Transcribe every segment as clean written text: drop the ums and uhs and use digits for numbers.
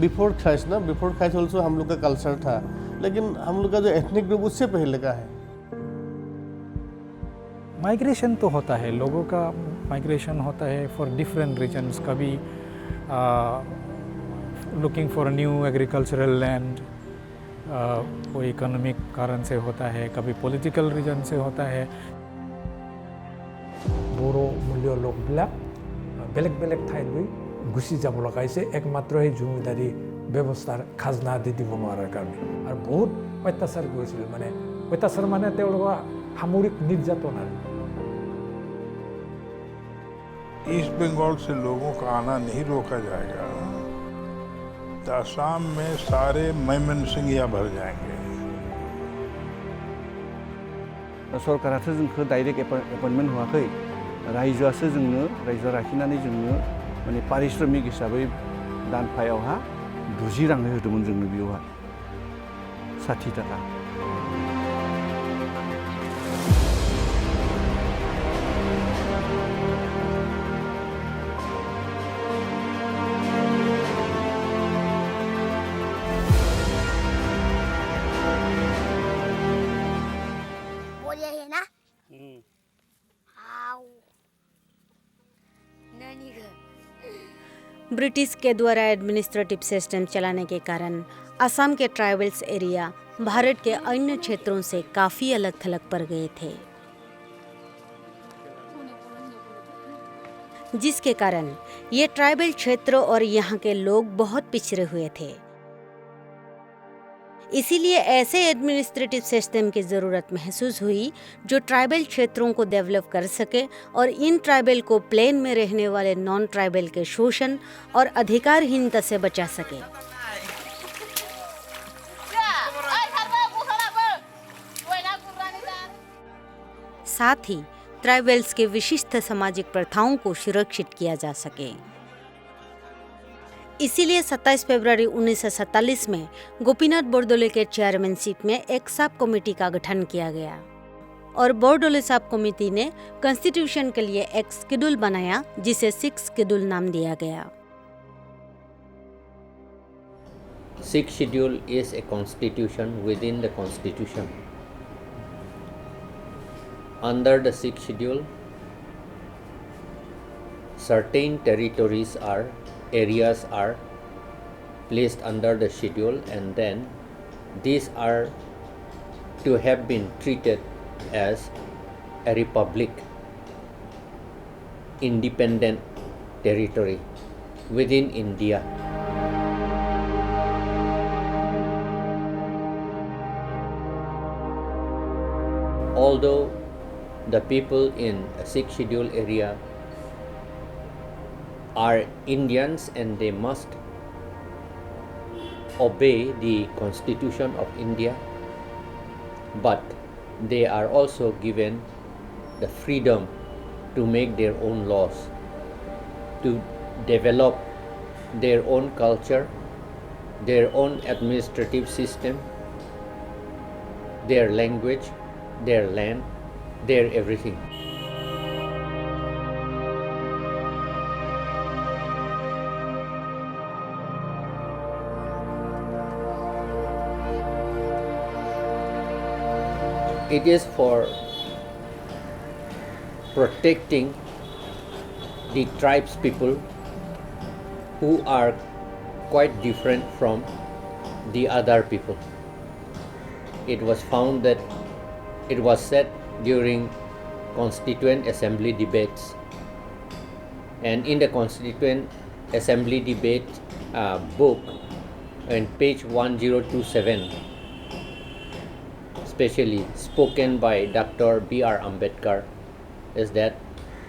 Before Christ ना, before Christ also हम लोग का कल्चर था, लेकिन हम लोग का जो एथनिक ग्रुप उससे पहले का है। माइग्रेशन तो होता है, लोगों का माइग्रेशन होता है फॉर डिफरेंट रीजन्स। कभी looking for new agricultural land, कोई इकोनॉमिक कारण से होता है, कभी पॉलिटिकल रीजन से होता है। বড়ো মূল্য লোকবিলাক বেলেগ বেলেগ ঠাইলৈ গুচি যাব লগা হৈছে একমাত্ৰ সেই জমিদাৰী ব্যৱস্থাৰ খাজনা দি দিব নোৱাৰাৰ কাৰণে। আৰু বহুত অত্যাচাৰ কৰিছিল, মানে অত্যাচাৰ মানে তেওঁলোকৰ সামৰিক নিৰ্যাতন। ईस्ट बंगाल से लोगों का आना नहीं रोका जाएगा तो असम में सारे मैमनसिंहिया भर जाएंगे। सरकाराथ' जोंखौ डाइरेक्ट एपइन्टमेन्ट होआखै, रायजोआसो जोंनो, रायजोआ लाखिनानै जोंनो माने पारिश्रमिक हिसाबै दानफायावहा 20 राङै होदोंमोन जोंनो बेयावहा 60 थाखा। ब्रिटिश के द्वारा एडमिनिस्ट्रेटिव सिस्टम चलाने के कारण असम के ट्राइबल्स एरिया भारत के अन्य क्षेत्रों से काफ़ी अलग थलग पड़ गए थे, जिसके कारण ये ट्राइबल क्षेत्र और यहाँ के लोग बहुत पिछड़े हुए थे। इसीलिए ऐसे एडमिनिस्ट्रेटिव सिस्टम की ज़रूरत महसूस हुई जो ट्राइबल क्षेत्रों को डेवलप कर सके और इन ट्राइबल को प्लेन में रहने वाले नॉन ट्राइबल के शोषण और अधिकारहीनता से बचा सके। साथ ही ट्राइबल्स के विशिष्ट सामाजिक प्रथाओं को सुरक्षित किया जा सके। इसीलिए 27 फरवरी 1947 में गोपीनाथ बोरदोले के चेयरमैनशिप में एक सब कमेटी का गठन किया गया और बोरदोले सब कमेटी ने कॉन्स्टिट्यूशन के लिए एक शेड्यूल बनाया जिसे 6 शेड्यूल नाम दिया गया। 6th schedule is a constitution within the constitution. Under the 6th schedule, certain territories are areas are placed under the schedule, and then these are to have been treated as a republic, independent territory within India. Although the people in a 6th schedule area are Indians and they must obey the Constitution of India, but they are also given the freedom to make their own laws, to develop their own culture, their own administrative system, their language, their land, their everything. It is for protecting the tribes people who are quite different from the other people. It was found that it was said during Constituent Assembly debates, and in the Constituent Assembly debate book on page 1027, especially spoken by Dr. B.R. Ambedkar, is that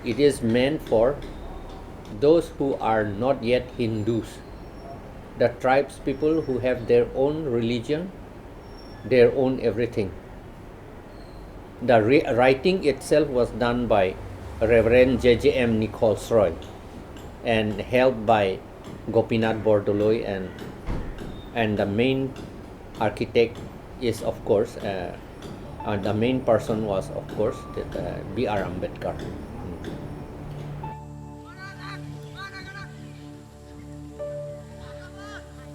it is meant for those who are not yet Hindus, the tribes people who have their own religion, their own everything. The writing itself was done by Reverend J.J.M. Nichols Roy and helped by Gopinath Bordoloi, and the main architect is of course the main person was of course B.R. Ambedkar.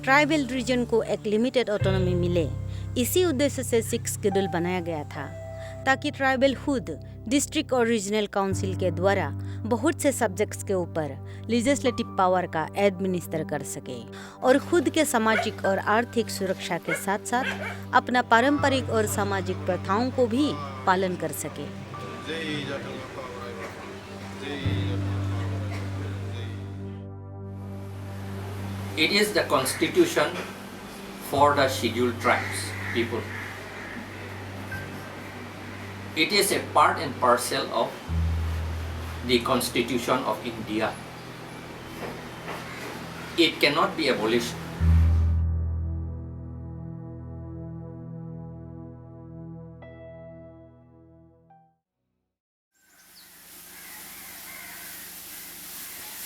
Tribal region को एक limited autonomy मिले, इसी उद्देश्य से 6 schedule बनाया गया था ताकि ट्राइबल खुद डिस्ट्रिक्ट और रीजनल काउंसिल के द्वारा बहुत से सब्जेक्ट्स के ऊपर लेजिस्लेटिव पावर का एडमिनिस्टर कर सके और खुद के सामाजिक और आर्थिक सुरक्षा के साथ साथ अपना पारंपरिक और सामाजिक प्रथाओं को भी पालन कर सके। It is the constitution for the scheduled tribes people. It is a part and parcel of the Constitution of India. It cannot be abolished.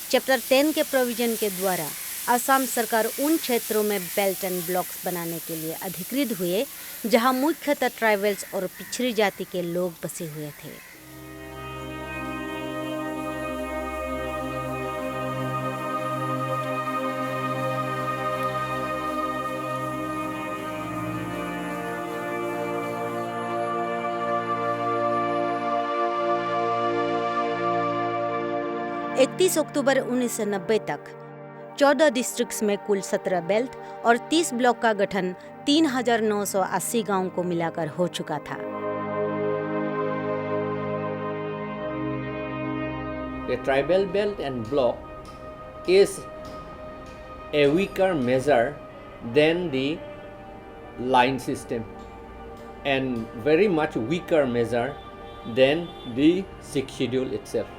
Chapter 10 के प्रोविजन के द्वारा असम सरकार उन क्षेत्रों में बेल्ट एंड ब्लॉक्स बनाने के लिए अधिकृत हुए जहां मुख्यतः ट्राइबल्स और पिछड़ी जाति के लोग बसे हुए थे। अक्टूबर 1990 तक 14 डिस्ट्रिक्ट्स में कुल 17 बेल्ट और 30 ब्लॉक का गठन 3,980 गांवों को मिलाकर हो चुका था। The tribal belt and block is a weaker measure than the line system and very much weaker measure than the 6th schedule itself.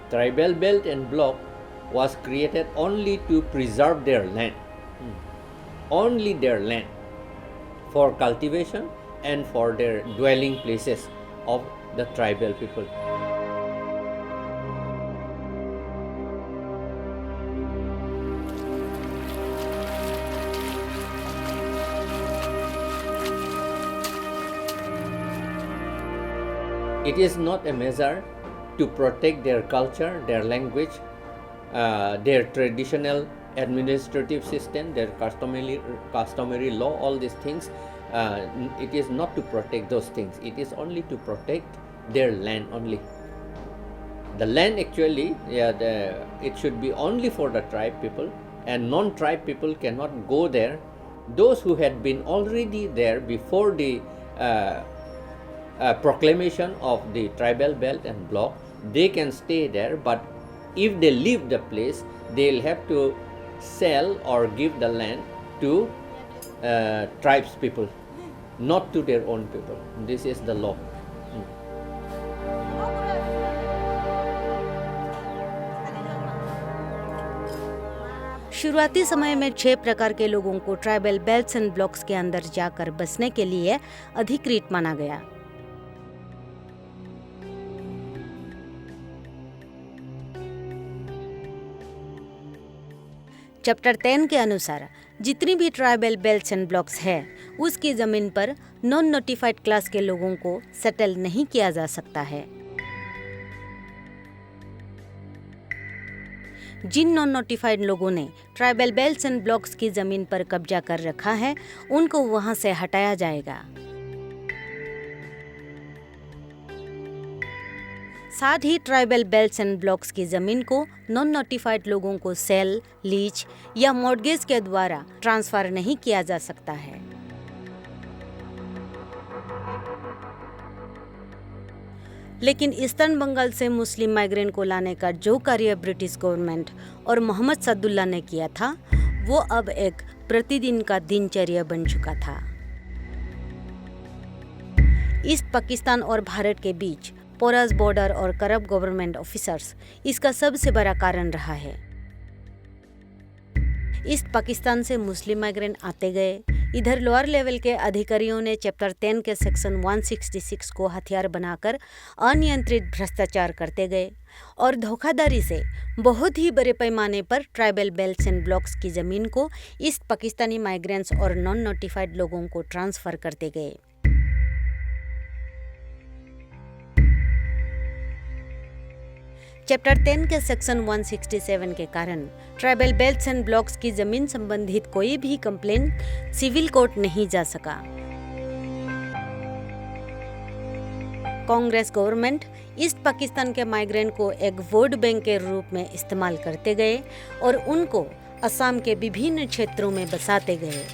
Tribal belt and block was created only to preserve their land, only their land for cultivation and for their dwelling places of the tribal people. It is not a measure to protect their culture, their language, their traditional administrative system, their customary law, all these things. It is not to protect those things. It is only to protect their land only. The land actually, it should be only for the tribe people, and non-tribe people cannot go there. Those who had been already there before the proclamation of the tribal belt and block, they can stay there, but if they leave the place, they'll have to sell or give the land to tribes people, not to their own people. This is the law. शुरुआती समय में 6 प्रकार के लोगों को tribal belts and blocks के अंदर जाकर बसने के लिए अधिकृत माना गया। चैप्टर 10 के अनुसार जितनी भी ट्राइबल बेल्ट्स एंड ब्लॉक्स है उसकी ज़मीन पर नॉन नोटिफाइड क्लास के लोगों को सेटल नहीं किया जा सकता है। जिन नॉन नोटिफाइड लोगों ने ट्राइबल बेल्ट्स एंड ब्लॉक्स की ज़मीन पर कब्जा कर रखा है उनको वहां से हटाया जाएगा। साथ ही ट्राइबल बेल्ट्स एंड ब्लॉक्स की ज़मीन को नॉन नोटिफाइड लोगों को सेल, लीज या मॉर्गेज के द्वारा ट्रांसफ़र नहीं किया जा सकता है। लेकिन ईस्टर्न बंगाल से मुस्लिम माइग्रेंट को लाने का जो कार्य ब्रिटिश गवर्नमेंट और मोहम्मद सदुल्ला ने किया था वो अब एक प्रतिदिन का दिनचर्या बन चुका था। ईस्ट पाकिस्तान और भारत के बीच पोरस बॉर्डर और करप्ट गवर्नमेंट ऑफिसर्स इसका सबसे बड़ा कारण रहा है। ईस्ट पाकिस्तान से मुस्लिम माइग्रेंट आते गए, इधर लोअर लेवल के अधिकारियों ने चैप्टर 10 के सेक्शन 166 को हथियार बनाकर अनियंत्रित भ्रष्टाचार करते गए और धोखाधड़ी से बहुत ही बड़े पैमाने पर ट्राइबल बेल्ट्स एंड ब्लॉक्स की ज़मीन को ईस्ट पाकिस्तानी माइग्रेंट्स और नॉन नोटिफाइड लोगों को ट्रांसफ़र करते गए। चैप्टर 10 के सेक्शन 167 के कारण ट्राइबल बेल्ट्स एंड ब्लॉक्स की जमीन संबंधित कोई भी कंप्लेन सिविल कोर्ट नहीं जा सका। कांग्रेस गवर्नमेंट ईस्ट पाकिस्तान के माइग्रेंट को एक वोट बैंक के रूप में इस्तेमाल करते गए और उनको असम के विभिन्न क्षेत्रों में बसाते गए।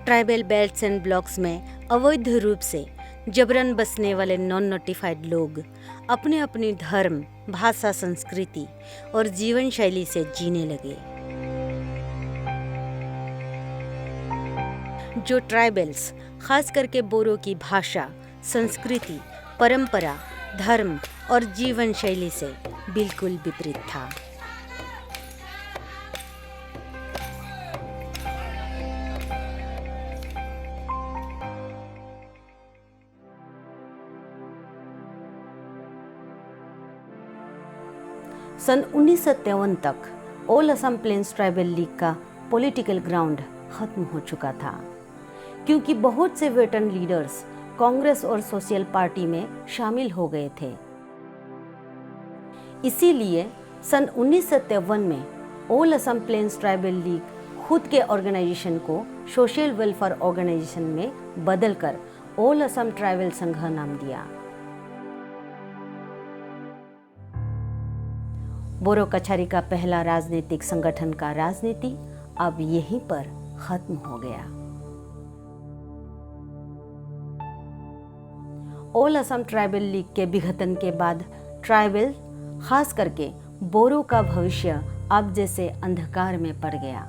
ट्राइबल बेल्ट्स एंड ब्लॉक्स में अवैध रूप से जबरन बसने वाले नॉन नोटिफाइड लोग अपने अपनी धर्म, भाषा, संस्कृति और जीवन शैली से जीने लगे। जो ट्राइबल्स खास करके बोरो की भाषा, संस्कृति, परंपरा, धर्म और जीवन शैली से बिल्कुल विपरीत था। सन 1953 तक all Assam plains tribal league का पॉलिटिकल ग्राउंड खत्म हो चुका था, क्योंकि बहुत से वेटरन लीडर्स कांग्रेस और सोशल पार्टी में शामिल हो गए थे। इसीलिए सन 1953 में all Assam plains tribal league खुद के ऑर्गेनाइजेशन को सोशल वेलफेयर ऑर्गेनाइजेशन में बदलकर ऑल असम ट्राइबल संघ नाम दिया। बोरो कछारी का पहला राजनीतिक संगठन का राजनीति अब यहीं पर खत्म हो गया। ऑल असम ट्राइबल लीग के विघटन के बाद ट्राइबल, खास करके बोरो का भविष्य अब जैसे अंधकार में पड़ गया।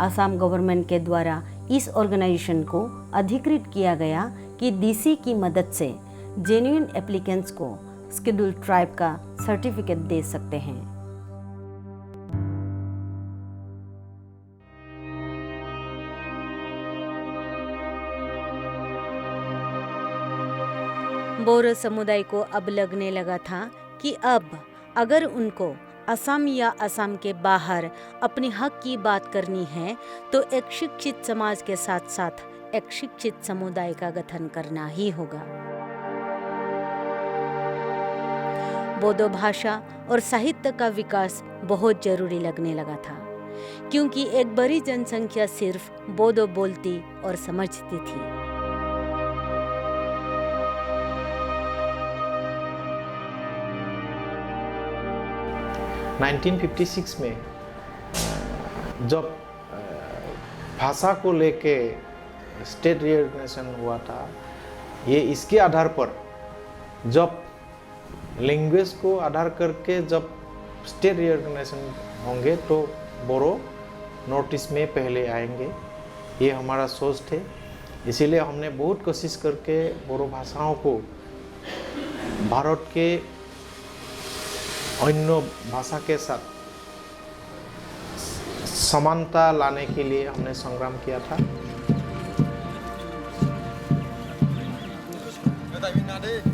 असम गवर्नमेंट के द्वारा इस ऑर्गेनाइजेशन को अधिकृत किया गया कि डीसी की मदद से जेन्युइन एप्लीकेंट्स को शेड्यूल ट्राइब का सर्टिफिकेट दे सकते हैं। बोरो समुदाय को अब लगने लगा था कि अब अगर उनको असम या असम के बाहर अपने हक की बात करनी है तो एक शिक्षित समाज के साथ साथ एक शिक्षित समुदाय का गठन करना ही होगा। बोडो भाषा और साहित्य का विकास बहुत जरूरी लगने लगा था, क्योंकि एक बड़ी जनसंख्या सिर्फ बोडो बोलती और समझती थी। नाइनटीन 1956 में जब भाषा को लेके स्टेट रिऑर्गेनाइजेशन हुआ था, ये इसके आधार पर जब लैंग्वेज को आधार करके जब स्टेट रिऑर्गेनाइजेशन होंगे तो बोरो नॉर्थ ईस्ट में पहले आएंगे, ये हमारा सोच थे। इसीलिए हमने बहुत कोशिश करके बोरो भाषाओं को भारत के अन्य भाषा के साथ समानता लाने के लिए हमने संग्राम किया था।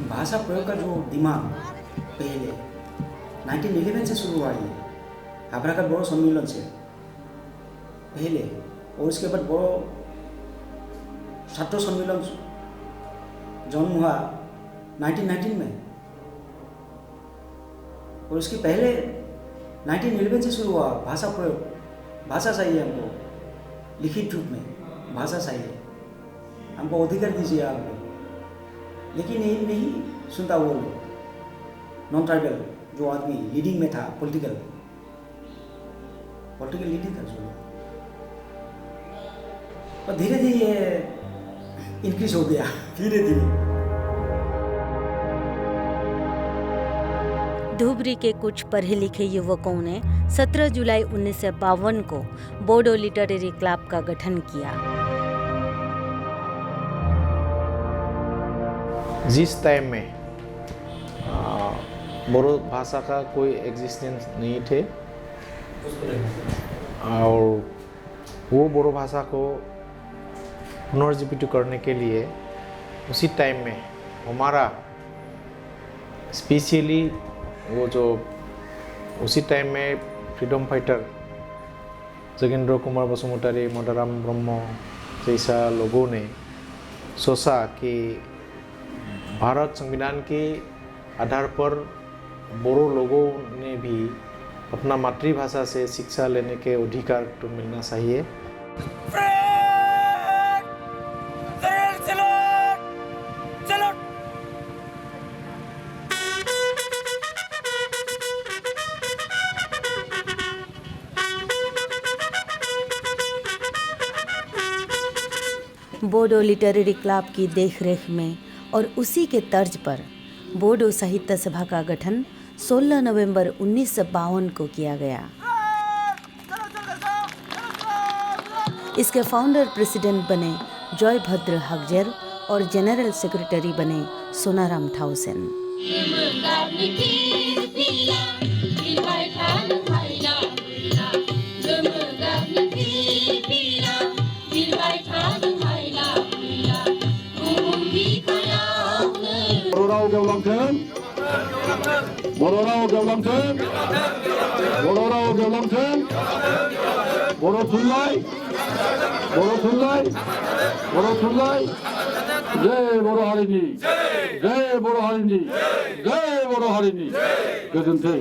भाषा प्रयोग का जो दिमाग पहले 1911 से शुरू हुआ है, हाबराकाट बोरो सम्मेलन से पहले, और उसके बाद बोरो छात्र सम्मेलन जन्म हुआ 1919 में, और उसके पहले 1911 से शुरू हुआ भाषा प्रयोग। भाषा चाहिए हमको, लिखित रूप में भाषा चाहिए, हमको अधिकार दीजिए आपको। लेकिन ये नहीं सुनता वो लोग, नॉन ट्राइबल जो आदमी लीडिंग में था, पॉलिटिकल लीडिंग था जो, और धीरे धीरे ये इंक्रीज हो गया, धीरे धीरे। धुबरी के कुछ पढ़े लिखे युवकों ने 17 जुलाई 1952 को बोडो लिटरेरी क्लब का गठन किया। जिस टाइम में बोरो भाषा का कोई एग्जिस्टेंस नहीं थे और वो बोरो भाषा को पुनर्जीवित करने के लिए उसी टाइम में हमारा स्पेशली वो जो उसी टाइम में फ्रीडम फाइटर जोगेंद्र कुमार बसुमतारी, मदाराम ब्रह्म जैसा लोगों ने सोचा कि भारत संविधान के आधार पर बोरो लोगों ने भी अपना मातृभाषा से शिक्षा लेने के अधिकार तो मिलना चाहिए। बोडो लिटरेरी क्लब की देखरेख में और उसी के तर्ज पर बोडो साहित्य सभा का गठन 16 नवंबर 1952 को किया गया। इसके फाउंडर प्रेसिडेंट बने जयभद्र हकजर और जनरल सेक्रेटरी बने सोनाराम थाउसेन। जय बोरो हारिनी, जय बोरो हारिनी, जय बोरो हारिनी, गोजोन्थों।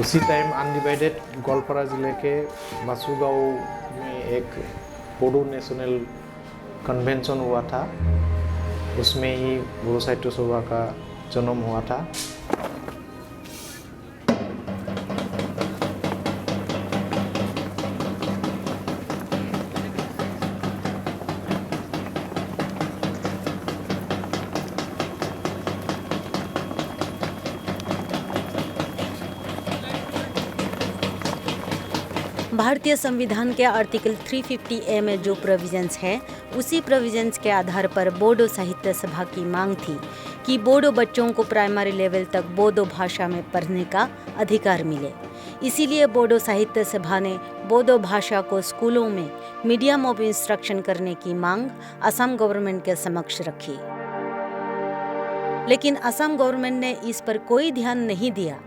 उसी टाइम अनडिवाइडेड गोलपारा जिले के मासुगांव में एक बोडो नेशनल कन्वेंशन हुआ था। उसमें ही बोडो साहित्य सभा का जन्म हुआ था। भारतीय संविधान के आर्टिकल 350A में जो प्रोविजंस है, उसी प्रोविजंस के आधार पर बोडो साहित्य सभा की मांग थी कि बोडो बच्चों को प्राइमरी लेवल तक बोडो भाषा में पढ़ने का अधिकार मिले। इसीलिए बोडो साहित्य सभा ने बोडो भाषा को स्कूलों में मीडियम ऑफ इंस्ट्रक्शन करने की मांग असम गवर्नमेंट के समक्ष रखी। लेकिन असम गवर्नमेंट ने इस पर कोई ध्यान नहीं दिया।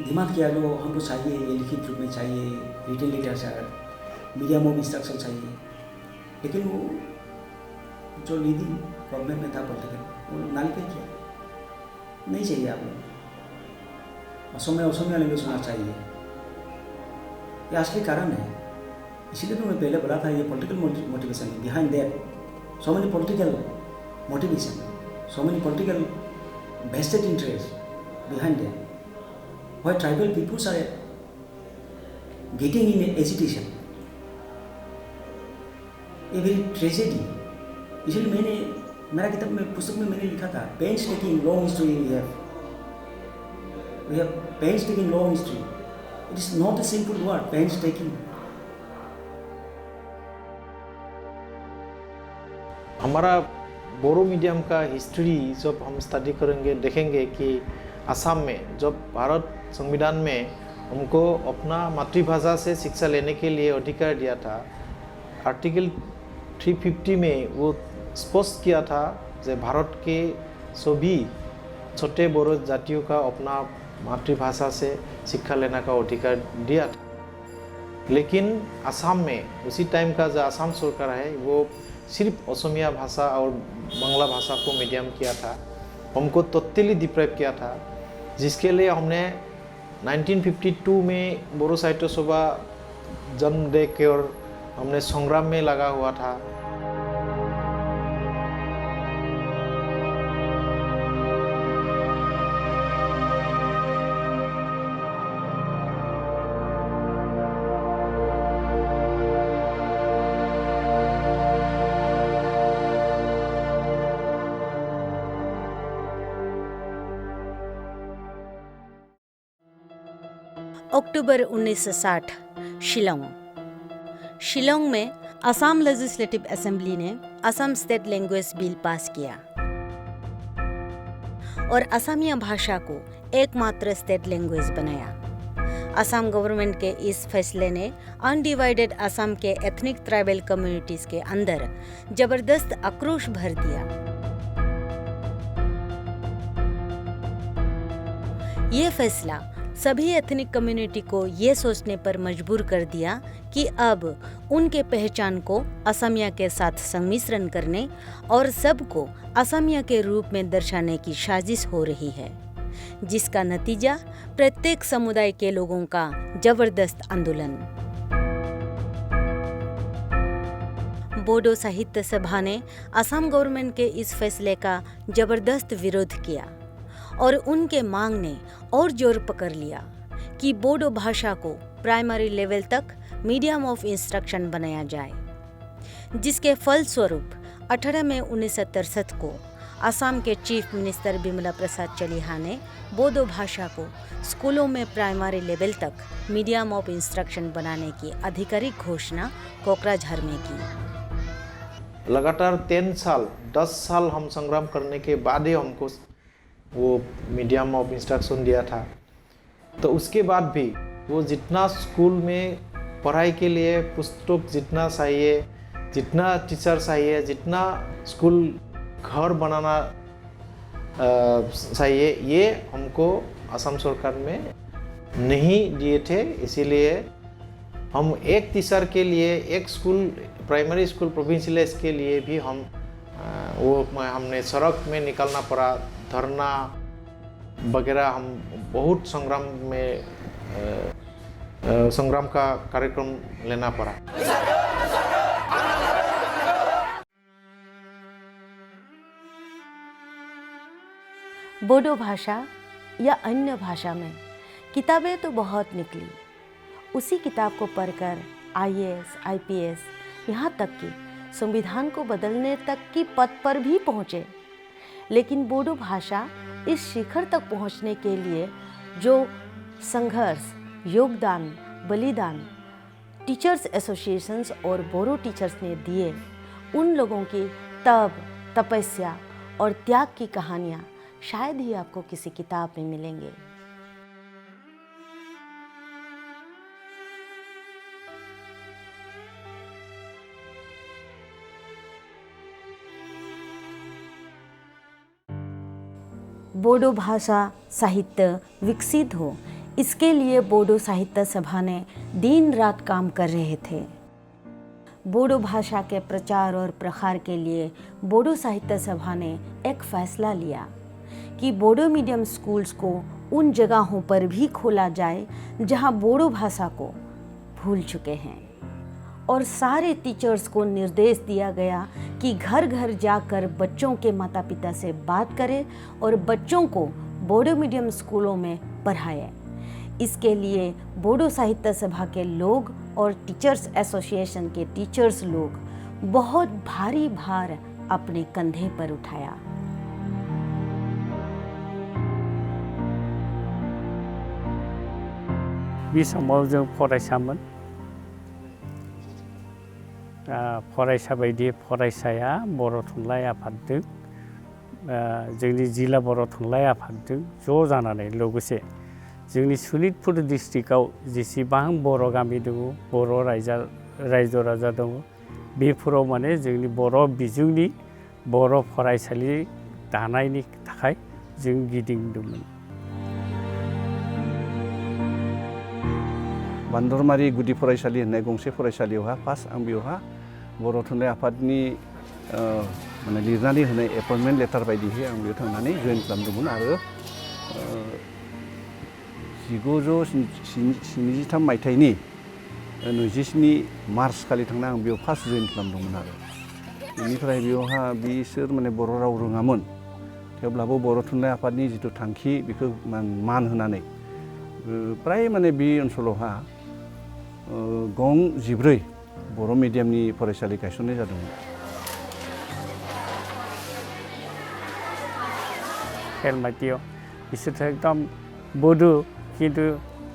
डिमांड किया लो हमको चाहिए, ये लिखित रूप में चाहिए, written literature, medium of instruction चाहिए। लेकिन वो जो लीडिंग गवर्नमेंट में था पॉलिटिकल, वो नाल पे किया नहीं चाहिए। आप लोग असमिया लैंग्वेज होना चाहिए, ये असली कारण है। इसीलिए तो मैं पहले बोला था, ये political motivation behind that, so many political motivation, so many political vested interest behind them. Why tribal peoples are getting in agitation, a very tragedy. इसलिए मेरा किताब में पुस्तक में मैंने लिखा था, painstaking long history we have painstaking long history. It is not a simple word, painstaking. हमारा बोरो मीडियम का हिस्ट्री जब हम स्टडी करेंगे, देखेंगे कि असम में जब भारत संविधान में हमको अपना मातृभाषा से शिक्षा लेने के लिए अधिकार दिया था, आर्टिकल 350 में वो स्पष्ट किया था कि भारत के सभी छोटे बोरो जातियों का अपना मातृभाषा से शिक्षा लेने का अधिकार दिया था। लेकिन असम में उसी टाइम का जो असम सरकार है, वो सिर्फ असमिया भाषा और बांग्ला भाषा को मीडियम किया था, हमको टोटली डिप्राइव किया था, जिसके लिए हमने 1952 में बोरो साहित्य सभा जन्म दे के और हमने संग्राम में लगा हुआ था। अक्टूबर 1960 शिलोंग में असम लेजिस्लेटिव असेंबली ने Assam state language bill pass किया और असमिया भाषा को एकमात्र स्टेट लैंग्वेज बनाया। असम गवर्नमेंट के इस फैसले ने अनडिवाइडेड असम के एथनिक ट्राइबल कम्युनिटीज के अंदर जबरदस्त आक्रोश भर दिया। ये फैसला सभी एथनिक कम्युनिटी को ये सोचने पर मजबूर कर दिया कि अब उनके पहचान को असमिया के साथ सम्मिश्रण करने और सबको असमिया के रूप में दर्शाने की साजिश हो रही है, जिसका नतीजा प्रत्येक समुदाय के लोगों का जबरदस्त आंदोलन। बोडो साहित्य सभा ने असम गवर्नमेंट के इस फैसले का जबरदस्त विरोध किया और उनके मांग ने और जोर पकड़ लिया कि बोडो भाषा को प्राइमरी लेवल तक मीडियम ऑफ इंस्ट्रक्शन बनाया जाए, जिसके फलस्वरूप 18 मई 1963 को असम के चीफ मिनिस्टर बिमला प्रसाद चलिहा ने बोडो भाषा को स्कूलों में प्राइमरी लेवल तक मीडियम ऑफ इंस्ट्रक्शन बनाने की आधिकारिक घोषणा कोकराझार में की। लगातार 10 साल हम संग्राम करने के बाद ही हमको वो मीडियम ऑफ इंस्ट्रक्शन दिया था। तो उसके बाद भी वो जितना स्कूल में पढ़ाई के लिए पुस्तक जितना चाहिए, जितना टीचर चाहिए, जितना स्कूल घर बनाना चाहिए, ये हमको असम सरकार में नहीं दिए थे। इसीलिए हम एक टीचर के लिए, एक स्कूल प्राइमरी स्कूल प्रोविंशियल के लिए भी हमने सड़क में निकलना पड़ा, धरना वगैरह, हम बहुत संग्राम का कार्यक्रम लेना पड़ा। बोडो भाषा या अन्य भाषा में किताबें तो बहुत निकली। उसी किताब को पढ़कर IAS, IPS, यहाँ तक कि संविधान को बदलने तक की पद पर भी पहुँचे। लेकिन बोडो भाषा इस शिखर तक पहुँचने के लिए जो संघर्ष, योगदान, बलिदान टीचर्स एसोसिएशंस और बोडो टीचर्स ने दिए, उन लोगों की तप, तपस्या और त्याग की कहानियाँ शायद ही आपको किसी किताब में मिलेंगे। बोडो भाषा साहित्य विकसित हो, इसके लिए बोडो साहित्य सभा ने दिन रात काम कर रहे थे। बोडो भाषा के प्रचार और प्रसार के लिए बोडो साहित्य सभा ने एक फैसला लिया कि बोडो मीडियम स्कूल्स को उन जगहों पर भी खोला जाए जहां बोडो भाषा को भूल चुके हैं, और सारे टीचर्स को निर्देश दिया गया कि घर घर जाकर बच्चों के माता पिता से बात करें और बच्चों को बोडो मीडियम स्कूलों में पढ़ाएं। इसके लिए बोडो साहित्य सभा के लोग और टीचर्स एसोसिएशन के टीचर्स लोग बहुत भारी भार अपने कंधे पर उठाया। बे समाव जों फरायसामोन, फरायसा बायदि फरायसाया बर' थुनलाइ आफादजों जोंनि जिल्ला बर' थुनलाइ आफादजों ज' जानानै लोगोसे जोंनि सनितपुर डिस्ट्रिक्टआव जेसेबां बर' गामि दङ, बर' रायजो राजा दङ, बेफोराव माने जोंनि बर' बिजोंनि बर' फरायसालि दानायनि थाखाय जों गिदिंदोंमोन। बान्दरमारि गुदि फरायसालि होननाय गंसे फरायसालियावहा फार्स्ट आं बेवहा बर' थुनलाइ आफादनि माने लिरनानै होनाय एपइन्टमेन्ट लेटार बायदियै आं बेयाव थांनानै जइन खालामदोंमोन आरो 1973 मायथाइनि 27 मार्च खालि थांना आं बेयाव फार्स्ट जइन खालामदोंमोन आरो बेनिफ्राय बेयावहा बिसोर माने बर' राव रोङामोन, थेवब्लाबो बर' थुनलाइ आफादनि जिथु थांखि बेखौ मान होनानै प्राय माने बे ओनसोलावहा गं 14 बर' मिडियामनि फरायसालि गायसननाय जादोंमोन। खेलमाटियाव बिसोरथ' एकदम बडो, खिन्थु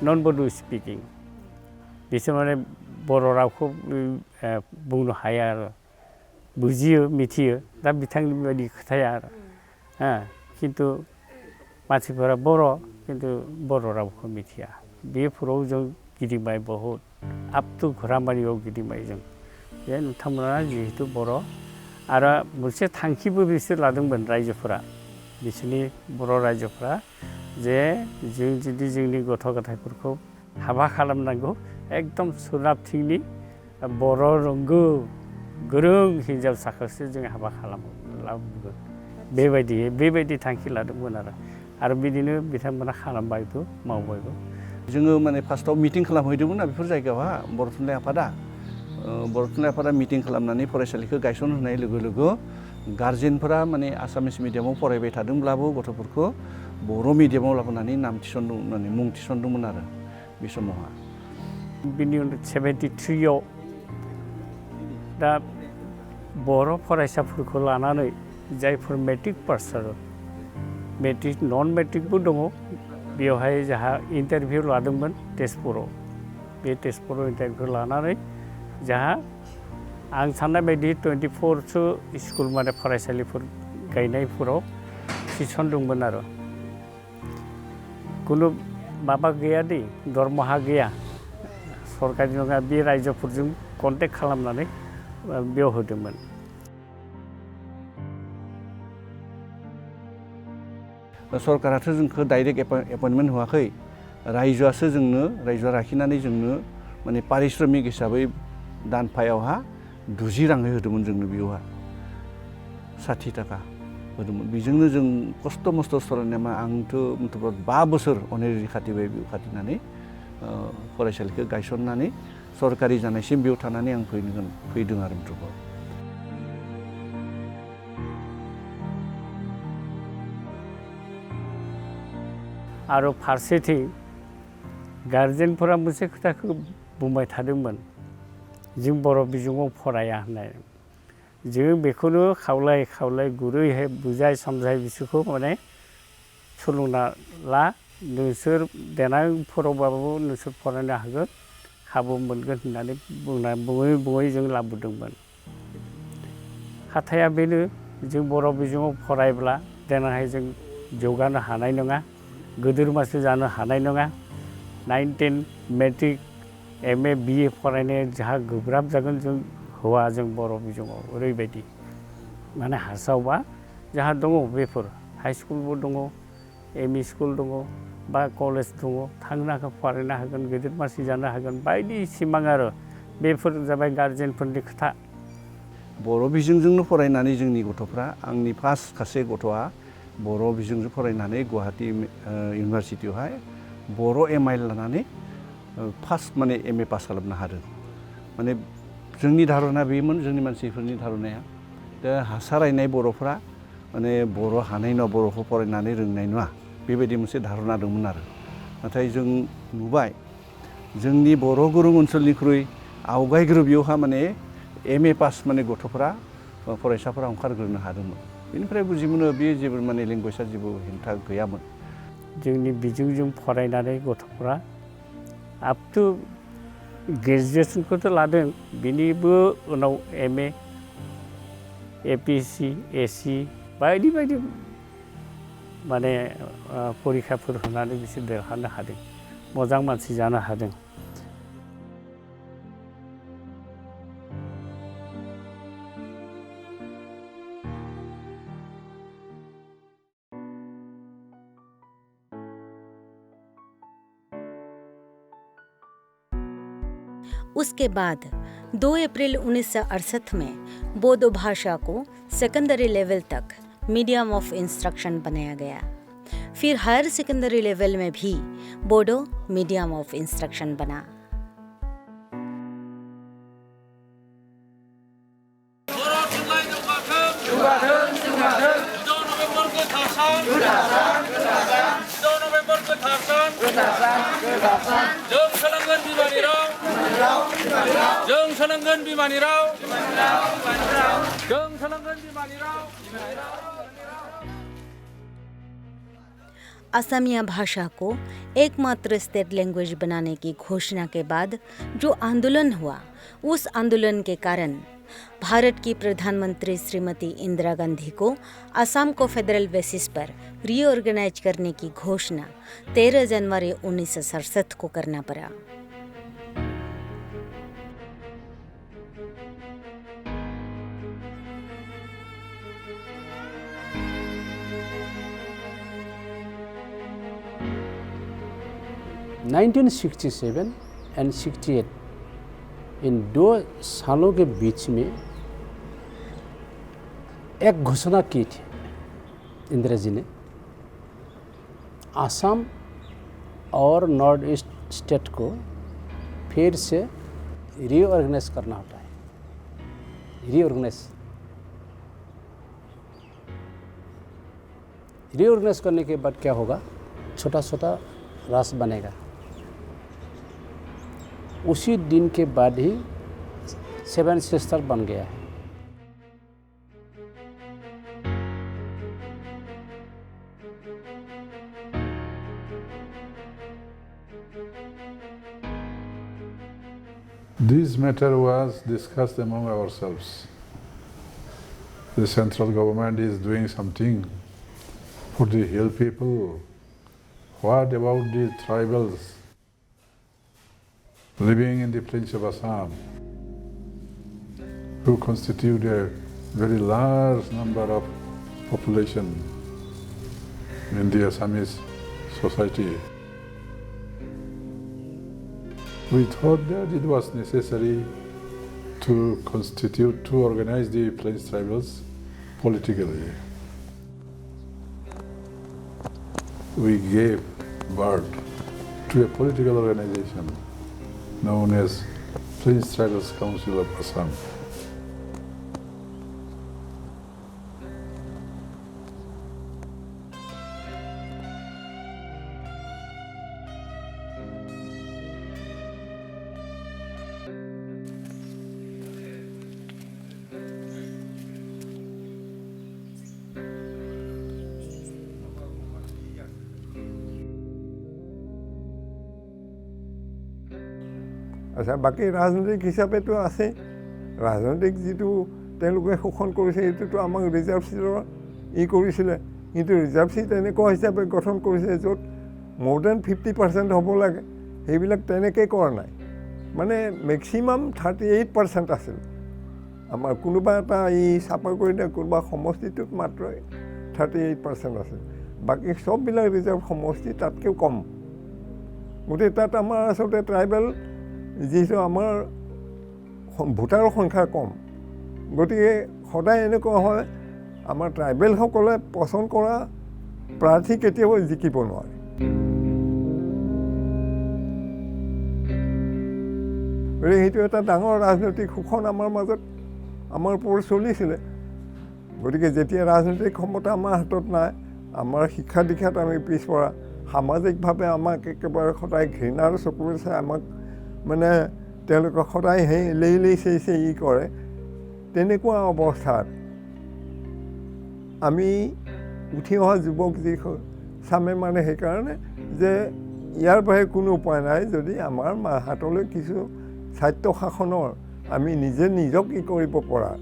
नन बड' स्पिकिं बिसोर माने बर' रावखौ बुंनो हाया आरो बुजियो मिथियो दा बिथांनि बायदि खोथाया आरो खिन्थु मानसिफोरा बर' खिन्थु बर' रावखौ मिथिया बेफोराव जों गिदिंबाय बहुद आप टु घरामारियाव गिदिंबाय जों बे नोंथांमोना जिहेतु बर' आरो मोनसे थांखिबो बिसोर लादोंमोन रायजोफोरा बिसोरनि बर' रायजोफोरा जे जों जुदि जोंनि गथ' गथायफोरखौ हाबा खालामनांगौ एकदम सोनाबथिंनि बर' रोंगौ गोरों हिन्जावसाखौसो जों हाबा खालामगोन बेबायदि थांखि लादोंमोन आरो बिदिनो बिथांमोना खालामबायबो मावबायबो जोङो माने फार्स्टआव मिटिं खालामहैदोंमोन ना बेफोर जायगायावहा बर' थुनलाइ आफादा बर' थुनलाइ आफादा मिटिं खालामनानै फरायसालिखौ गायसनहोनाय लोगो लोगो गार्जेनफोरा माने आसामिस मिडियामाव फरायबाय थादोंब्लाबो गथ'फोरखौ बर' मिडियामाव लाबोनानै नाम थिसनदोंमोन मुं थिसनदोंमोन आरो बे समावहा बिनि उनाव 73आव दा बर' फरायसाफोरखौ लानानै जायफोर मेट्रिक पास जादों मेट्रिक नन मेट्रिकबो दङ बेवहाय जोंहा इन्टारभिउ लादोंमोन तेजपुराव बे तेजपुराव इन्टारभिउ लानानै जोंहा आं साननाय बायदि 24सो स्कुल माने फरायसालिफोर गायनायफोराव थिसनदोंमोन आरो खुनु माबा गैया दै दरमाहा गैया सरकारि नङा बे रायजोफोरजों कन्टेक्ट खालामनानै बेयाव होदोंमोन सरकाराथ' जोंखौ डाइरेक्ट एपइन्टमेन्ट होआखै रायजोआसो रायजोआ लाखिनानै जोंनो माने पारिश्रमिक हिसाबै दानफायावहा 20 राङै होदोंमोन जोंनो बेयावहा 60 थाखा होदोंमोन बेजोंनो जों खस्थ' मस्थ' फरायनाया आंथ' मथ'बा 5 बोसोर अनेरि खाथिबाय बेयाव खाथिनानै फरायसालिखौ गायसननानै सरकारि जानायसिम बेयाव थानानै आं फैदों आरो मथ'बा आरो फारसेथिं गार्जेनफोरा मोनसे खोथाखौ बुंबाय थादोंमोन जों बर' बिजोङाव फराया होननाय जों बेखौनो खावलाय गुरैहाय बुजाय सामजाय बिसोरखौ माने सोलोंना ला नोंसोर देनांफोरावबाबो नोंसोर फरायनो हागोन खाबु मोनगोन होननानै बुङै जों लाबोदोंमोन खोथाया बेनो जों बर' बिजोङाव फरायब्ला देनांहाय जों जौगानो हानाय नङा गोदोर मानसि जानो हानाय नङा 9, 10 मेट्रिक MA BA फरायनाया जोंहा गोब्राब जागोन जों हौवा जों बर' बिजोङाव ओरैबायदि माने हारसावबा जोंहा दङ बेफोर हाइ स्कुलबो दङ ME स्कुल दङ बा कलेज दङ थांनो फरायनो हागोन गिदिर मानसि जानो हागोन बायदि सिमां आरो बेफोर जाबाय गार्जेनफोरनि खोथा बर' बिजोंजोंनो फरायनानै जोंनि गथ'फ्रा आंनि फार्स्ट सासे गथ'आ बर' बिजोंजों फरायनानै गुवाहाटी इउनिभारसिटियावहाय बर' MIL लानानै फार्स्ट माने MA पास खालामनो हादों माने जोंनि धारना बेमोन जोंनि मानसिफोरनि धारनाया दा हारसा रायनाय बर'फ्रा माने बर' हानाय नङा बर'खौ फरायनानै रोंनाय नङा बेबायदि मोनसे धारना दंमोन आरो नाथाय जों नुबाय जोंनि बर' गोरों ओनसोलनिख्रुइ आवगायग्रो बेयावहा माने MA पास माने गथ'फ्रा फरायसाफोरा ओंखारग्रोनो हादोंमोन बेनिफ्राय बुजि मोनो बे जेबो माने लेंगुवेजआ जेबो हेंथा गैयामोन जोंनि बिजोंजों फरायनानै गथ'फ्रा आप टु ग्रेजुवेसनखौथ' लादों बिनिबो उनाव MA APC AC बायदि माने फरिखाफोर होनानै बिसोर देरहानो हादों मोजां मानसि जानो हादों उसके बाद 2 अप्रैल 1968 में बोडो भाषा को सेकेंडरी लेवल तक मीडियम ऑफ इंस्ट्रक्शन बनाया गया फिर हायर सेकेंडरी लेवल में भी बोडो मीडियम ऑफ इंस्ट्रक्शन बना असमिया भाषा को एकमात्र स्टेट लैंग्वेज बनाने की घोषणा के बाद जो आंदोलन हुआ, उस आंदोलन के कारण भारत की प्रधानमंत्री श्रीमती इंदिरा गांधी को असम को फेडरल बेसिस पर रीऑर्गेनाइज करने की घोषणा 13 जनवरी 1967 को करना पड़ा। नाइनटीन 67 एंड 68 इन 2 सालों के बीच में एक घोषणा की थी इंदिरा जी ने, असम और नॉर्थ ईस्ट स्टेट को फिर से रीऑर्गेनाइज करना होता है। रीऑर्गेनाइज करने के बाद क्या होगा, छोटा छोटा राष्ट्र बनेगा। उसी दिन के बाद ही 7 सिस्टर बन गया है। This matter was discussed among ourselves. The central government is doing something for the hill people. What about the tribals living in the plains of Assam, who constitute a very large number of population in the Assamese society? We thought that it was necessary to organize the plains tribals politically. We gave birth to a political organization known as Plains Tribals Council of Assam. আচ্ছা, বাকী ৰাজনৈতিক হিচাপেতো আছে, ৰাজনৈতিক যিটো তেওঁলোকে শোষণ কৰিছে সেইটোতো আমাক ৰিজাৰ্ভ চিটৰ কৰিছিলে, কিন্তু ৰিজাৰ্ভ চিট এনেকুৱা হিচাপে গঠন কৰিছে য'ত more than 50% হ'ব লাগে, সেইবিলাক তেনেকৈ কৰা নাই। মানে মেক্সিমাম 38% আছিল। আমাৰ কোনোবা এটা চাপাগুৰি কোনোবা সমষ্টিটোত মাত্ৰ 38% আছিল, বাকী চববিলাক ৰিজাৰ্ভ সমষ্টি তাতকৈও কম। গতিকে তাত আমাৰ আচলতে ট্ৰাইবেল যিহেতু আমাৰ ভোটাৰৰ সংখ্যা কম, গতিকে সদায় এনেকুৱা হয় আমাৰ ট্ৰাইবেলসকলে পচন্দ কৰা প্ৰাৰ্থী কেতিয়াও জিকিব নোৱাৰে। গতিকে সেইটো এটা ডাঙৰ ৰাজনৈতিক শোষণ আমাৰ মাজত আমাৰ ওপৰত চলিছিলে। গতিকে যেতিয়া ৰাজনৈতিক ক্ষমতা আমাৰ হাতত নাই, আমাৰ শিক্ষা দীক্ষাত আমি পিছপৰা, সামাজিকভাৱে আমাক একেবাৰে সদায় ঘৃণাৰ চকুৰে চাই আমাক মানে তেওঁলোকে সদায় সেই লেই চেই কৰে, তেনেকুৱা অৱস্থাত আমি উঠি অহা যুৱক যি চামে মানে সেইকাৰণে যে ইয়াৰ বাহিৰে কোনো উপায় নাই, যদি আমাৰ হাতলৈ কিছু স্বায়ত্ব শাসনৰ আমি নিজক কৰিব পৰা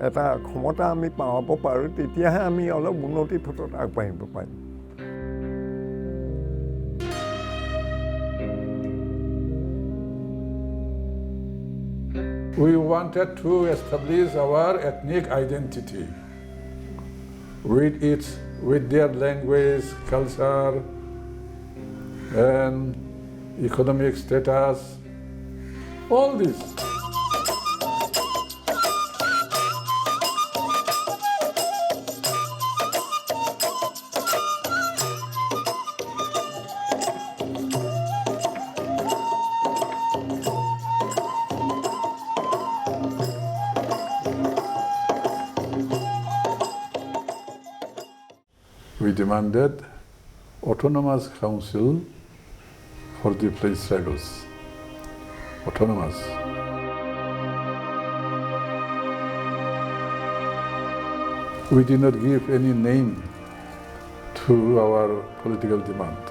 এটা ক্ষমতা আমি পাব পাৰোঁ, তেতিয়াহে আমি অলপ উন্নতিৰ পথত আগবাঢ়িব পাৰিম। We wanted to establish our ethnic identity with their language, culture, and economic status, all this. We demanded autonomous council for the Plains Tribals. Autonomous. We did not give any name to through our political demand.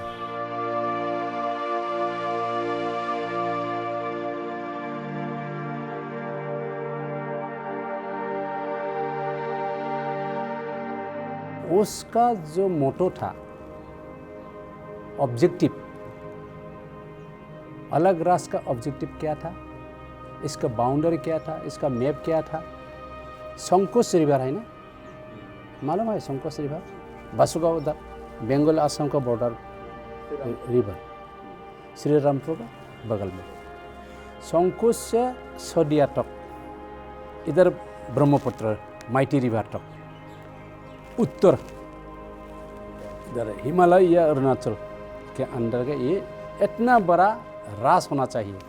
उसका जो मोटो था, objective, अलग राष्ट्र का objective क्या था, इसका boundary क्या था, इसका मैप क्या था। संकोच रिवर है ना, मालूम है संकोच रिवर, बासुगांव उधर बंगाल असम का बॉर्डर रिवर, श्री रामपुर का बगल में। संकोच से सदिया तक, इधर ब्रह्मपुत्र माइटी रिवर तक, उत्तर इधर हिमालय या अरुणाचल के अंदर का ये इतना बड़ा रास होना चाहिए।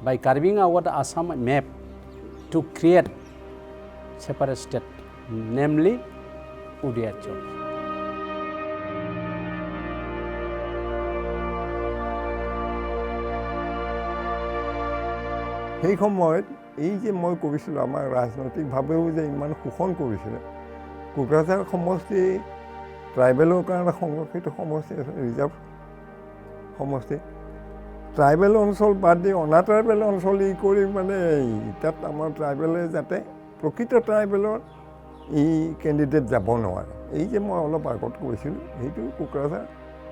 By carving out Assam map to create separate state, namely Udayachal. সেই সময়ত এই যে মই কৰিছিলোঁ, আমাৰ ৰাজনৈতিকভাৱেও যে ইমান শোষণ কৰিছিলে। কোকৰাঝাৰ সমষ্টি ট্ৰাইবেলৰ কাৰণে সংৰক্ষিত সমষ্টি আছে, ৰিজাৰ্ভ সমষ্টি। ট্ৰাইবেল অঞ্চল বাদ দি অনাট্ৰাইবেল অঞ্চল ই কৰি মানে তাত আমাৰ ট্ৰাইবেলে যাতে প্ৰকৃত ট্ৰাইবেলৰ ই কেণ্ডিডেট যাব নোৱাৰে। এই যে মই অলপ আগত কৈছিলোঁ, সেইটো কোকৰাঝাৰ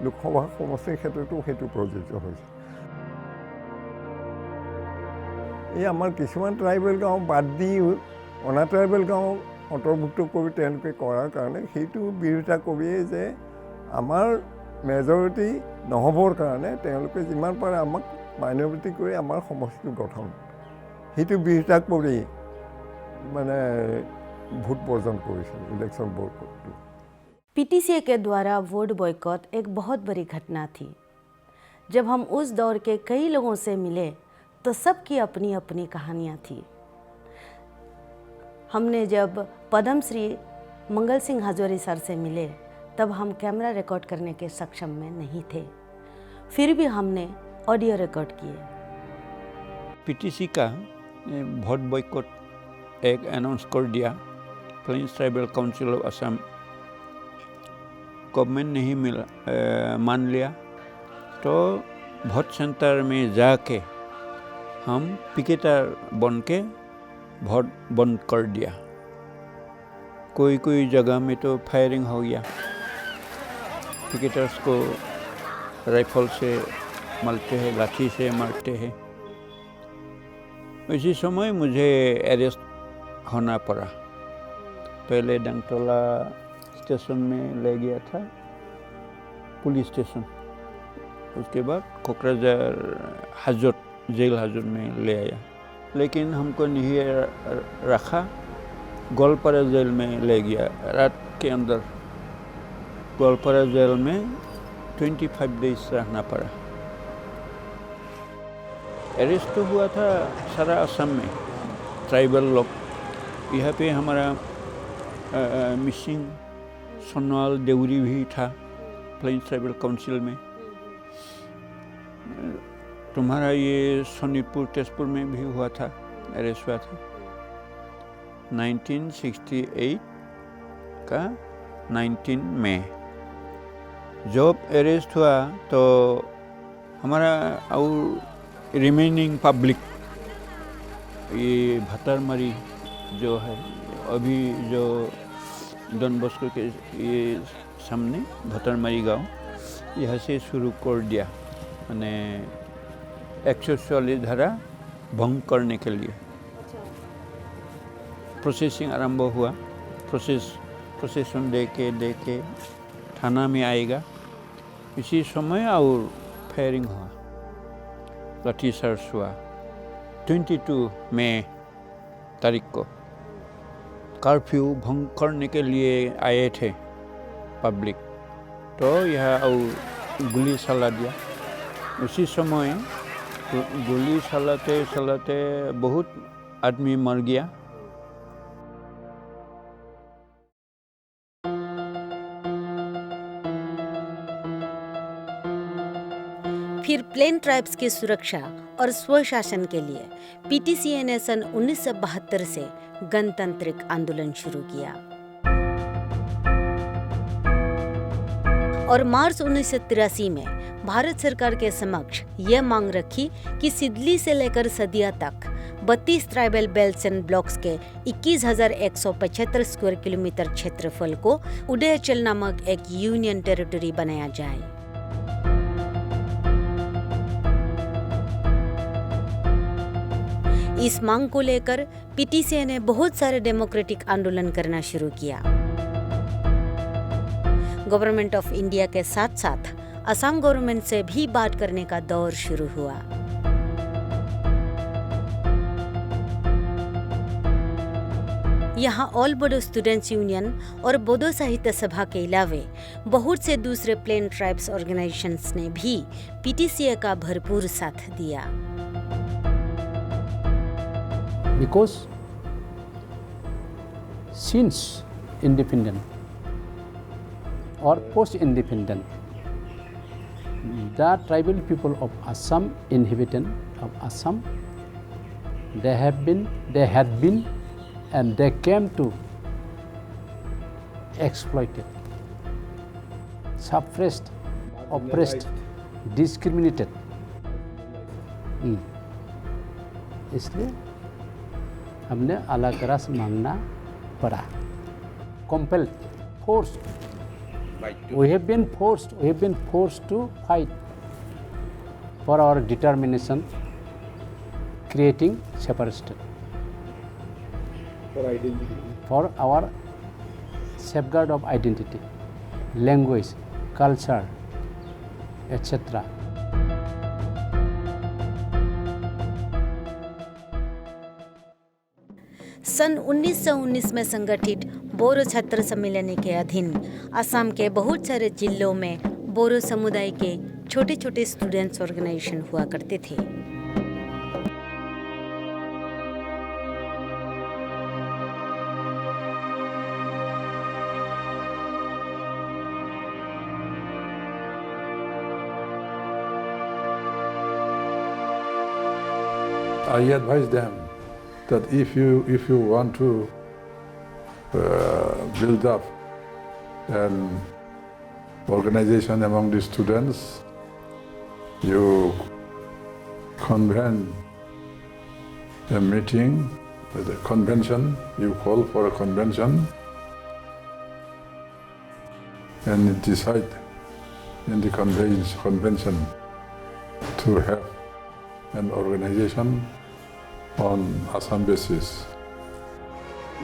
লোকসভা সমষ্টিৰ ক্ষেত্ৰতো সেইটো প্ৰযোজ্য হৈছে। এই আমাৰ কিছুমান ট্ৰাইবেল গাঁও বাদ দি অনাট্ৰাইবেল গাঁও অন্তৰ্ভুক্ত কৰি তেওঁলোকে কৰাৰ কাৰণে সেইটো বিৰোধিতা কৰিয়ে যে আমাৰ মেজৰিটি নহ'বৰ কাৰণে তেওঁলোকে যিমান পাৰে আমাক মাইনৰিটি কৰি আমাৰ সমষ্টিটো গঠন, সেইটো বিৰোধিতা কৰি মানে ভোট বৰ্জন কৰিছিল ইলেকশ্যন বয়কটটো। पीटीसीए के द्वारा वोट बॉयकॉट एक बहुत बड़ी घटना थी। जब हम उस दौर के कई लोगों से मिले तो सबकी अपनी अपनी कहानियाँ थी। हमने जब पद्म श्री मंगल सिंह हजोरी सर से मिले तब हम कैमरा रिकॉर्ड करने के सक्षम में नहीं थे, फिर भी हमने ऑडियो रिकॉर्ड किए। पीटीसी का वोट बॉयकॉट एक अनाउंस कर दिया। Plains tribal council of Assam government नहीं मान लिया, तो वोट सेंटर में जाके हम पिकेटर बन के वोट बंद कर दिया। कोई कोई जगह में तो फायरिंग हो गया, पिकेटर्स को राइफल से मारते हैं, लाठी से मारते हैं। इसी समय मुझे अरेस्ट होना पड़ा। पहले डंगटोला स्टेशन में ले गया था, पुलिस स्टेशन। उसके बाद कोकराझार हाजत, जेल हाजत में ले आया, लेकिन हमको नहीं रखा, गोलपारा जेल में ले गया। रात के अंदर गोलपारा जेल में 25 डेज रहना पड़ा। अरेस्ट तो हुआ था सारा असम में, ट्राइबल लोग। यहाँ पे हमारा मिसिंग सोनवाल देवरी भी था प्लेन्स ट्राइबल काउंसिल में। तुम्हारा ये सोनीतपुर तेजपुर में भी हुआ था, अरेस्ट हुआ था 1968 का 19 मई। जब अरेस्ट हुआ तो हमारा और रिमेनिंग पब्लिक, ये भतरमरी जो है अभी जो डॉन बॉस्को के ये सामने भतरमरी गांव, यहाँ से शुरू कर दिया मैंने 144 धारा भंग करने के लिए। प्रोसेसिंग आरंभ हुआ। प्रोसेसन दे के थाना में आएगा। इसी समय और फायरिंग हुआ, लाठीचार्ज हुआ। 22 मई तारीख को कर्फ्यू भंग करने के लिए आए थे पब्लिक, तो यह और गोली चला दिया। उसी समय गोली चलाते बहुत आदमी मर गया। फिर प्लेन ट्राइब्स की सुरक्षा और स्वशासन के लिए पीटीसीए ने सन 1972 से गणतांत्रिक आंदोलन शुरू किया। और मार्च 1983 में भारत सरकार के समक्ष यह मांग रखी कि सिदली से लेकर सदिया तक 32 ट्राइबल बेल्ट्स एंड ब्लॉक्स के 21,175 स्क्वायर किलोमीटर क्षेत्रफल को उदयचल नामक एक यूनियन टेरिटरी बनाया जाए। इस मांग को लेकर पीटीसीए ने बहुत सारे डेमोक्रेटिक आंदोलन करना शुरू किया। गवर्नमेंट ऑफ इंडिया के साथ साथ असम गवर्नमेंट से भी बात करने का दौर शुरू हुआ। यहाँ ऑल बोडो स्टूडेंट्स यूनियन और बोडो साहित्य सभा के अलावे बहुत से दूसरे प्लेन ट्राइब्स ऑर्गेनाइजेशंस ने भी पीटीसीए का भरपूर साथ दिया। Because since independent or post-independent, the tribal people of Assam, inhabitant of Assam, they had been, and they came to exploited, suppressed, oppressed, discriminated. इसलिए हमने अलग रस मांगना पड़ा। Compelled, forced. We have been forced to fight for our determination, creating separate state. For identity. For our safeguard of identity, language, culture, etc. सन 1919 में संगठित बोरो छात्र सम्मेलन के अधीन असम के बहुत सारे जिलों में बोरो समुदाय के छोटे छोटे स्टूडेंट्स ऑर्गेनाइजेशन हुआ करते थे। I advise them that if you want to build up an organization among the students, you convene a meeting, a convention, you call for a convention and decide in the convention to have an organization on Assam basis.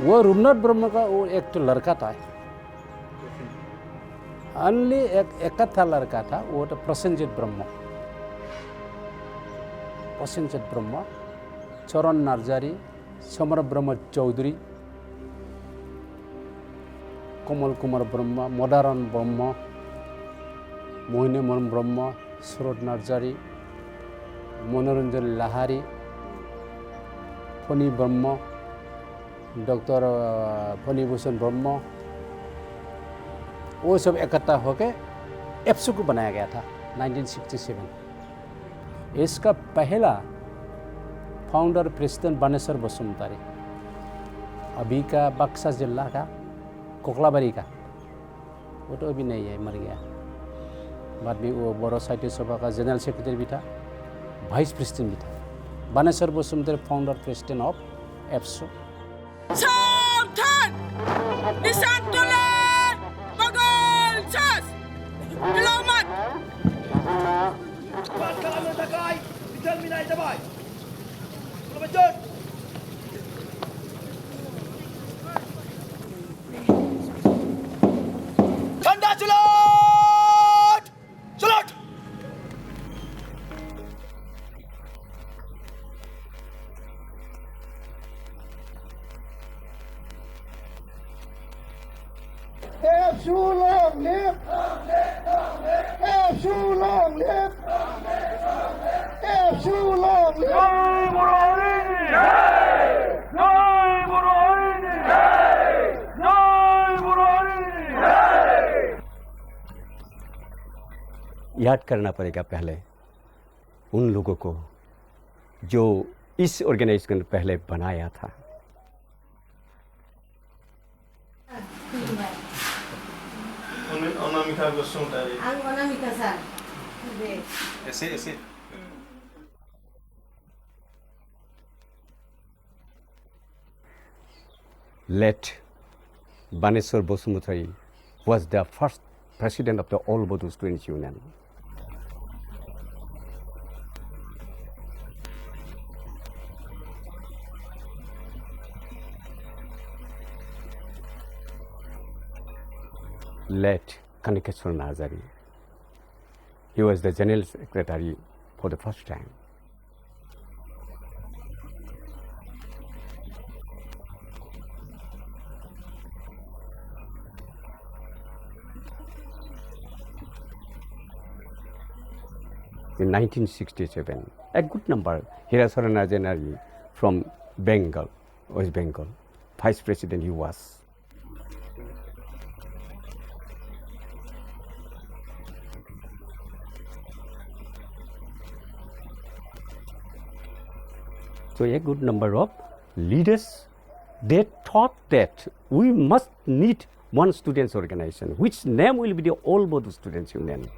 वो रूपनाथ ब्रह्म का वो एक तो लड़का था, अन्य एक था लड़का था, वो तो प्रसेनजित ब्रह्म, चरण नार्जारी, समर ब्रह्म चौधरी, कमल कुमार ब्रह्म, मदारान ब्रह्म, मोहिनी मोहन ब्रह्म, शरद नार्जारी, मनोरंजन लाहारी, फनी ब्रह्म, डॉक्टर फनी भूषण ब्रह्म, वो सब इकट्ठा होकर एप्सू को बनाया गया था 1967। इसका पहला फाउंडर प्रेसिडेंट बानेश्वर बसुमतारी, अभी का बक्सा जिला का कोकलाबारी का, वो तो अभी नहीं है, मर गया। बाद में वो बोरो साहित्य सभा का जनरल सेक्रेटरी भी था, वाइस प्रेसिडेंट भी था। Baneshwar Basumatary founder president of ABSU. याद करना पड़ेगा पहले उन लोगों को जो इस ऑर्गेनाइजेशन ने पहले बनाया था। Chairman Anamika Basuntari. Ang Anamika sir. ऐसे Late Baneswar Bosumutari was the first president of the All Bodo Students Union. Late Kanikeshwar Nazari. He was the general secretary for the first time. In 1967, a good number, Hirasara Najanari from Bengal, West Bengal, vice president he was. So a good number of leaders, they thought that we must need one students' organization, which name will be the All Bodo Students Union.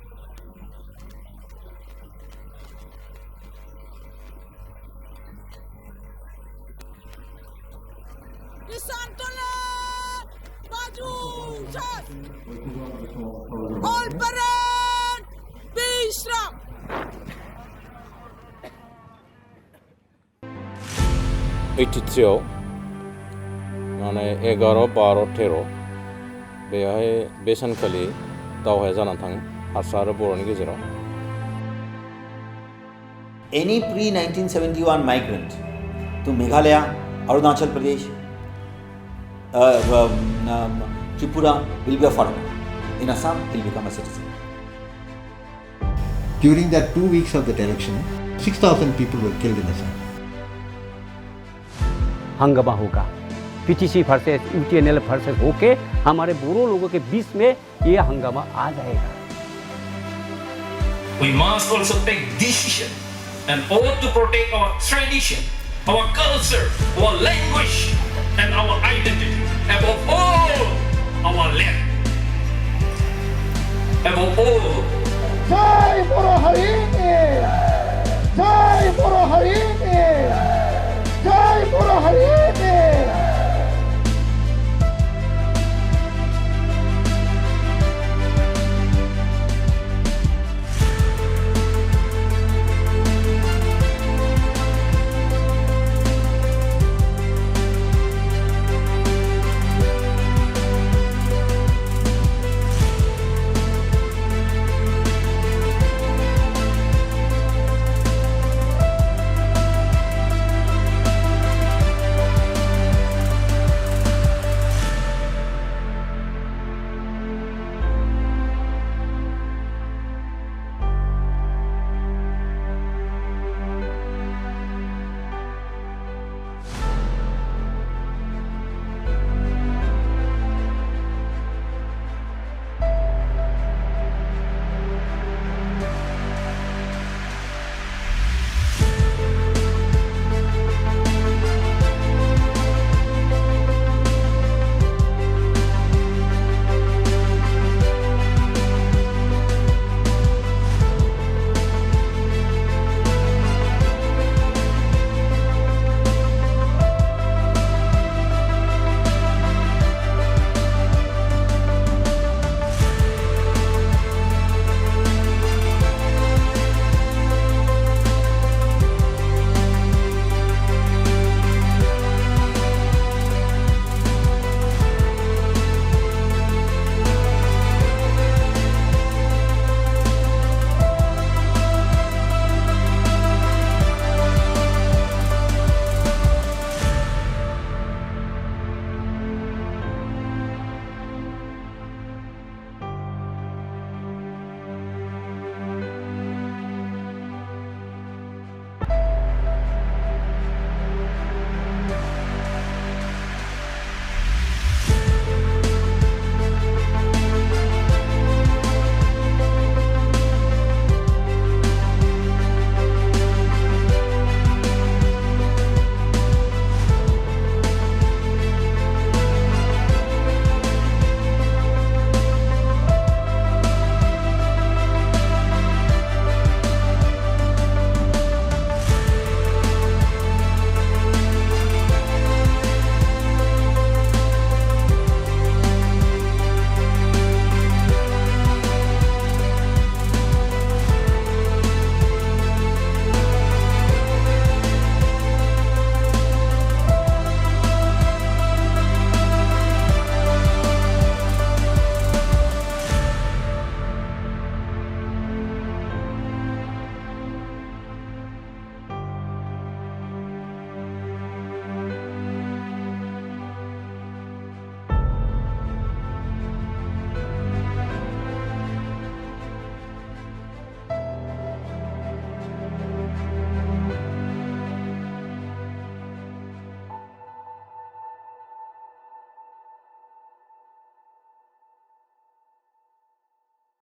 All parade! Bishram! ओइटिथियाव माने 11, 12, 13 बेहाय बे सानखालि दावहाया जानानै थाङो हारसा आरो बर'नि गेजेराव Any pre-1971 migrant to Meghalaya, Arunachal Pradesh, Tripura will be a foreigner. In Assam, he will become a citizen. During that 2 weeks of that election, 6,000 people were killed in Assam. हंगामा होगा पीटीसी वर्सेस यूटीएनएल वर्सेस होके हमारे बोरो लोगों के बीच में ये हंगामा आ जाएगा We must also take decision and ought to protect our tradition, our culture, our language, and our identity. Above all, our land. Above all. Jai Boro Harini! Jai Boro Harini! Jai Boro Harini!